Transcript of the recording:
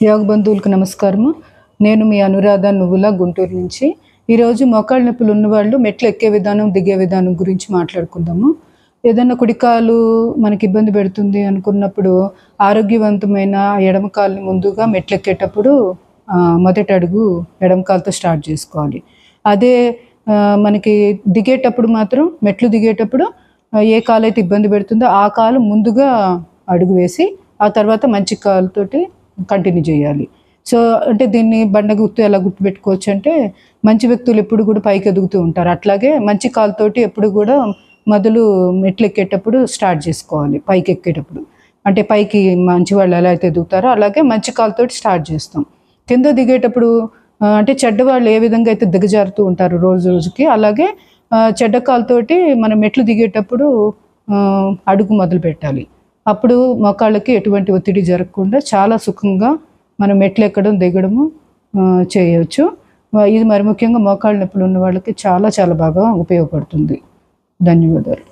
యోగ బంధువులకు నమస్కారము. నేను మీ అనురాధ నువ్వుల గుంటూరు నుంచి. ఈరోజు మోకాళ్ళ నొప్పులు ఉన్నవాళ్ళు మెట్లు ఎక్కే విధానం, దిగే విధానం గురించి మాట్లాడుకుందాము. ఏదైనా కుడికాలు మనకి ఇబ్బంది పెడుతుంది అనుకున్నప్పుడు ఆరోగ్యవంతమైన ఎడమ కాలుని ముందుగా మెట్లు ఎక్కేటప్పుడు మొదటి అడుగు ఎడమ కాలుతో స్టార్ట్ చేసుకోవాలి. అదే మనకి దిగేటప్పుడు మాత్రం మెట్లు దిగేటప్పుడు ఏ కాలు అయితే ఇబ్బంది పెడుతుందో ఆ కాలు ముందుగా అడుగు వేసి ఆ తర్వాత మంచి కాలుతోటి కంటిన్యూ చేయాలి. సో అంటే దీన్ని బండ గుర్తు ఎలా గుర్తుపెట్టుకోవచ్చు అంటే, మంచి వ్యక్తులు ఎప్పుడు కూడా పైకి ఎదుగుతూ ఉంటారు. అట్లాగే మంచి కాలుతోటి ఎప్పుడు కూడా మొదలు మెట్లు ఎక్కేటప్పుడు స్టార్ట్ చేసుకోవాలి. పైకి ఎక్కేటప్పుడు అంటే పైకి మంచి వాళ్ళు ఎలా అయితే ఎదుగుతారో అలాగే మంచి కాలుతోటి స్టార్ట్ చేస్తాం. కింద దిగేటప్పుడు అంటే చెడ్డవాళ్ళు ఏ విధంగా అయితే దిగజారుతూ ఉంటారు రోజు రోజుకి, అలాగే చెడ్డ కాలుతోటి మనం మెట్లు దిగేటప్పుడు అడుగు మొదలు పెట్టాలి. అప్పుడు మోకాళ్ళకి ఎటువంటి ఒత్తిడి జరగకుండా చాలా సుఖంగా మనం మెట్లు ఎక్కడం దిగడము చేయవచ్చు. ఇది మరి ముఖ్యంగా మోకాళ్ళ నొప్పులు ఉన్న వాళ్ళకి చాలా చాలా బాగా ఉపయోగపడుతుంది. ధన్యవాదాలు.